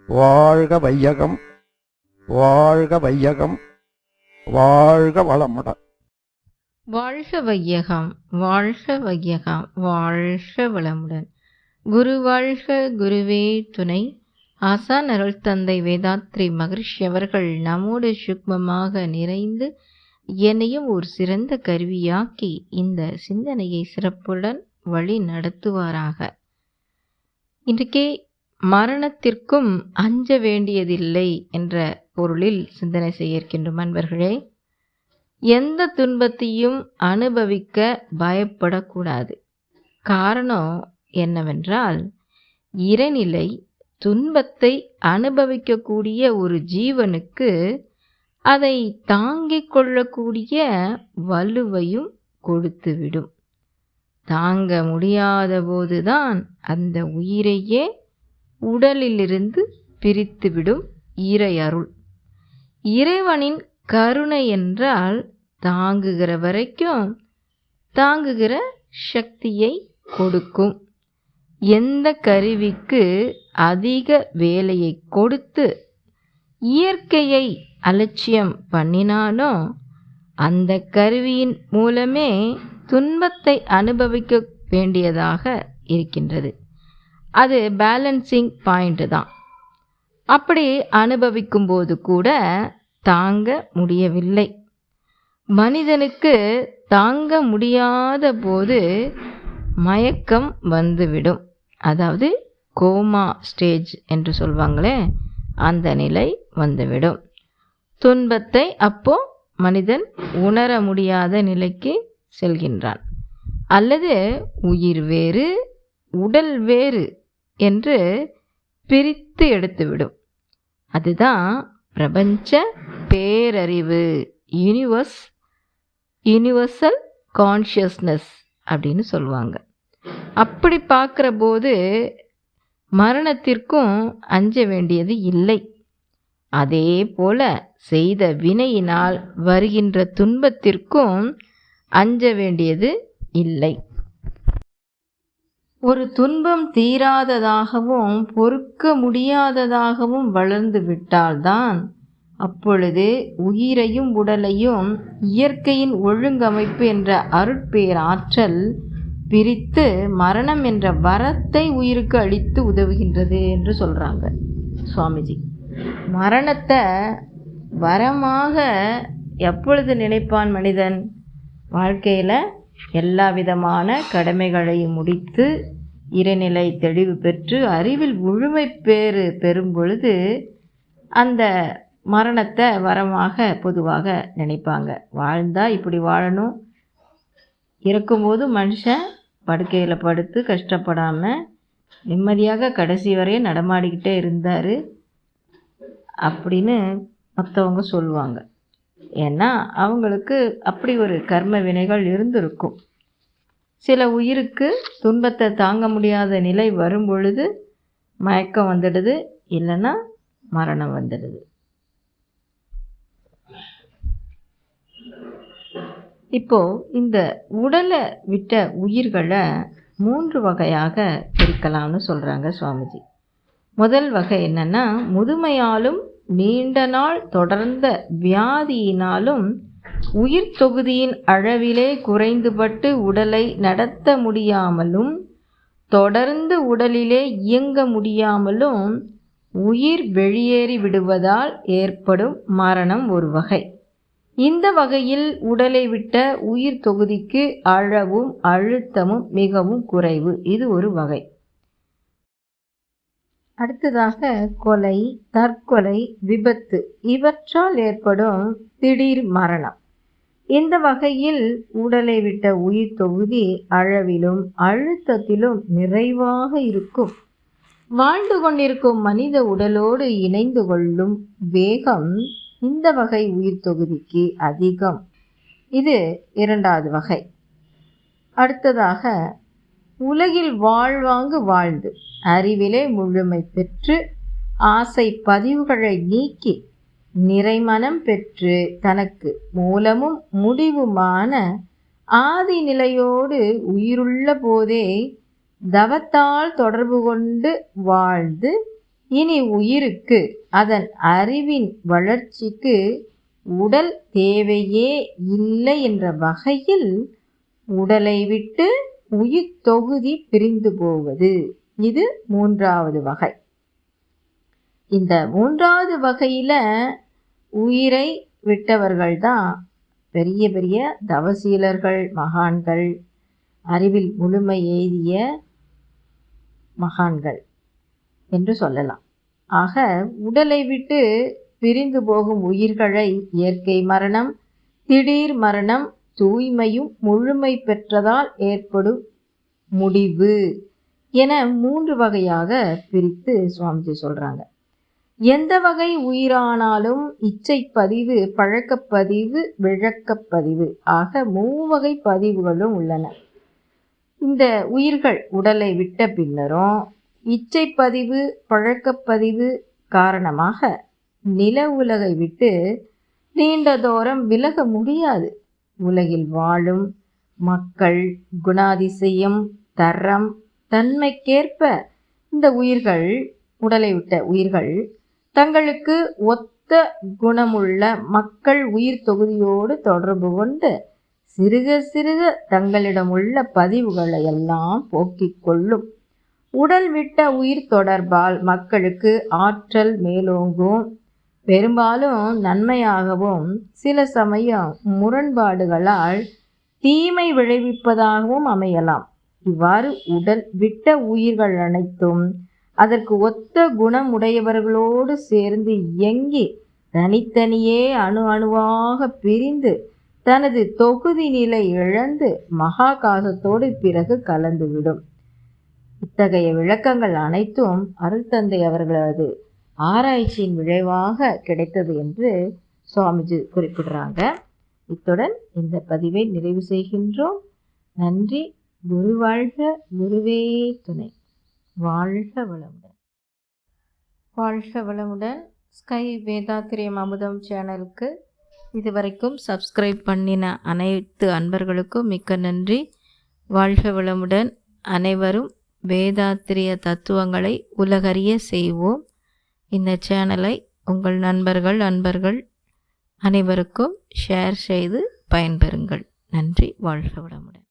வாழ்க வையகம், வாழ்க வையகம், வாழ்க வளமுடன். வாழ்க வையகம், வாழ்க வையகம், வாழ்க வளமுடன். குரு வாழ்க, குருவே துணை. ஆசான் அருள் தந்தை வேதாத்ரி மகரிஷி அவர்கள் நம்மோடு சுக்மமாக நிறைந்து என்னையும் ஒரு சிறந்த கருவியாக்கி இந்த சிந்தனையை சிறப்புடன் வழி நடத்துவாராக. இன்றைக்கே மரணத்திற்கும் அஞ்ச வேண்டியதில்லை என்ற பொருளில் சிந்தனை செய்ய இருக்கின்றோம். அன்பர்களே, எந்த துன்பத்தையும் அனுபவிக்க பயப்படக்கூடாது. காரணம் என்னவென்றால், இறைநிலை துன்பத்தை அனுபவிக்கக்கூடிய ஒரு ஜீவனுக்கு அதை தாங்கிக் கொள்ளக்கூடிய வலுவையும் கொடுத்துவிடும். தாங்க முடியாத போதுதான் அந்த உயிரையே உடலிலிருந்து பிரித்துவிடும் இறையருள். இறைவனின் கருணை என்றால் தாங்குகிற வரைக்கும் தாங்குகிற சக்தியை கொடுக்கும். எந்த கருவிக்கு அதிக வேலையை கொடுத்து இயற்கையை அலட்சியம் பண்ணினாலும் அந்த கருவியின் மூலமே துன்பத்தை அனுபவிக்க வேண்டியதாக இருக்கின்றது. அது பேலன்சிங் பாயிண்ட் தான். அப்படி அனுபவிக்கும் போது கூட தாங்க முடியவில்லை. மனிதனுக்கு தாங்க முடியாத போது மயக்கம் வந்துவிடும். அதாவது கோமா ஸ்டேஜ் என்று சொல்வாங்களே, அந்த நிலை வந்துவிடும். துன்பத்தை அப்போ மனிதன் உணர முடியாத நிலைக்கு செல்கின்றான். அல்லது உயிர் வேறு உடல் வேறு என்று பிரித்து எடுத்துவிடும். அதுதான் பிரபஞ்ச பேரறிவு, யூனிவர்சல் கான்ஷியஸ்னஸ் அப்படின்னு சொல்லுவாங்க. அப்படி பார்க்குற போது மரணத்திற்கும் அஞ்ச வேண்டியது இல்லை. அதே போல செய்த வினையினால் வருகின்ற துன்பத்திற்கும் அஞ்ச வேண்டியது இல்லை. ஒரு துன்பம் தீராததாகவும் பொறுக்க முடியாததாகவும் வளர்ந்து விட்டால்தான் அப்பொழுது உயிரையும் உடலையும் இயற்கையின் ஒழுங்கமைப்பு என்ற அருட்பேராற்றல் பிரித்து மரணம் என்ற வரத்தை உயிருக்கு அளித்து உதவுகின்றது என்று சொல்கிறாங்க சுவாமிஜி. மரணத்தை வரமாக எப்பொழுது நினைப்பான் மனிதன்? வாழ்க்கையில் எல்லா விதமான கடமைகளையும் முடித்து இறைநிலை தெளிவு பெற்று அறிவில் முழுமை பெறும் பொழுது அந்த மரணத்தை வரமாக பொதுவாக நினைப்பாங்க. வாழ்ந்தால் இப்படி வாழணும். இறக்கும்போது மனுஷன் படுக்கையில் படுத்து கஷ்டப்படாமல் நிம்மதியாக கடைசி வரையும் நடமாடிக்கிட்டே இருந்தார் அப்படின்னு மற்றவங்க சொல்லுவாங்க. ஏன்னா அவங்களுக்கு அப்படி ஒரு கர்ம வினைகள் இருந்திருக்கும். சில உயிருக்கு துன்பத்தை தாங்க முடியாத நிலை வரும் பொழுது மயக்கம் வந்துடுது, இல்லைன்னா மரணம் வந்துடுது. இப்போது இந்த உடலை விட்ட உயிர்களை 3 வகையாக பிரிக்கலாம்னு சொல்கிறாங்க சுவாமிஜி. முதல் வகை என்னென்னா, முதுமையாலும் நீண்ட நாள் தொடர்ந்த வியாதியினாலும் உயிர் தொகுதியின் அளவிலே குறைந்துபட்டு உடலை நடத்த முடியாமலும் தொடர்ந்து உடலிலே இயங்க முடியாமலும் உயிர் வெளியேறி விடுவதால் ஏற்படும் மரணம் ஒரு வகை. இந்த வகையில் உடலை விட்ட உயிர் தொகுதிக்கு அளவும் அழுத்தமும் மிகவும் குறைவு. இது ஒரு வகை. அடுத்ததாக கொலை, தற்கொலை, விபத்து இவற்றால் ஏற்படும் திடீர் மரணம். இந்த வகையில் உடலை விட்ட உயிர் தொகுதி அளவிலும் அழுத்தத்திலும் நிறைவாக இருக்கும். வாழ்ந்து கொண்டிருக்கும் மனித உடலோடு இணைந்து கொள்ளும் வேகம் இந்த வகை உயிர் தொகுதிக்கு அதிகம். இது 2வது வகை. அடுத்ததாக உலகில் வாழ்வாங்கு வாழ்ந்து அறிவிலே முழுமை பெற்று ஆசை பதிவுகளை நீக்கி நிறைமனம் பெற்று தனக்கு மூலமும் முடிவுமான ஆதி நிலையோடு உயிருள்ள போதே தவத்தால் தொடர்பு கொண்டு வாழ்ந்து இனி உயிருக்கு அதன் அறிவின் வளர்ச்சிக்கு உடல் தேவையே இல்லை என்ற வகையில் உடலை விட்டு உயிர் தொகுதி பிரிந்து போவது. இது 3வது வகை. இந்த 3வது வகையில உயிரை விட்டவர்கள் தான் பெரிய பெரிய தவசீலர்கள், மகான்கள், அறிவில் முழுமை எய்திய மகான்கள் என்று சொல்லலாம். ஆக உடலை விட்டு பிரிந்து போகும் உயிர்களை இயற்கை மரணம், திடீர் மரணம், தூய்மையும் முழுமை பெற்றதால் ஏற்படும் முடிவு என 3 வகையாக பிரித்து சுவாமிஜி சொல்றாங்க. எந்த வகை உயிரானாலும் இச்சை பதிவு, பழக்கப்பதிவு, விழக்கப்பதிவு ஆக 3 வகை பதிவுகளும் உள்ளன. இந்த உயிர்கள் உடலை விட்ட பின்னரும் இச்சை பதிவு, பழக்கப்பதிவு காரணமாக நில உலகை விட்டு நீண்ட தூரம் விலக முடியாது. உலகில் வாழும் மக்கள் குணாதிசயம், தரம், தன்மைக்கேற்ப இந்த உயிர்கள், உடலை விட்ட உயிர்கள் தங்களுக்கு ஒத்த குணமுள்ள மக்கள் உயிர் தொகுதியோடு தொடர்பு கொண்டு சிறுக சிறுக தங்களிடமுள்ள பதிவுகளை எல்லாம் போக்கிக் கொள்ளும். உடல் விட்ட உயிர் தொடர்பால் மக்களுக்கு ஆற்றல் மேலோங்கும். பெரும்பாலும் நன்மையாகவும் சில சமயம் முரண்பாடுகளால் தீமை விளைவிப்பதாகவும் அமையலாம். இவ்வாறு உடல் விட்ட உயிர்கள் அனைத்தும் அதற்கு ஒத்த குணமுடையவர்களோடு சேர்ந்து இயங்கி தனித்தனியே அணு அணுவாக பிரிந்து தனது தொகுதி நிலை இழந்து மகாகாசத்தோடு பிறகு கலந்துவிடும். இத்தகைய விளக்கங்கள் அனைத்தும் அருள்தந்தை அவர்களது ஆராய்ச்சியின் விளைவாக கிடைத்தது என்று சுவாமிஜி குறிப்பிடுறாங்க. இத்துடன் இந்த பதிவை நிறைவு செய்கின்றோம். நன்றி. குரு வாழ்க, குருவே துணை. வாழ்க வளமுடன். வாழ்க வளமுடன். ஸ்கை வேதாத்திரியம் அமுதம் சேனலுக்கு இதுவரைக்கும் சப்ஸ்கிரைப் பண்ணின அனைத்து அன்பர்களுக்கும் மிக்க நன்றி. வாழ்க வளமுடன். அனைவரும் வேதாத்திரிய தத்துவங்களை உலகறிய செய்வோம். இந்த சேனலை உங்கள் நண்பர்கள் அனைவருக்கும் ஷேர் செய்து பயன்பெறுங்கள். நன்றி. வாழ்க வளமுடன்.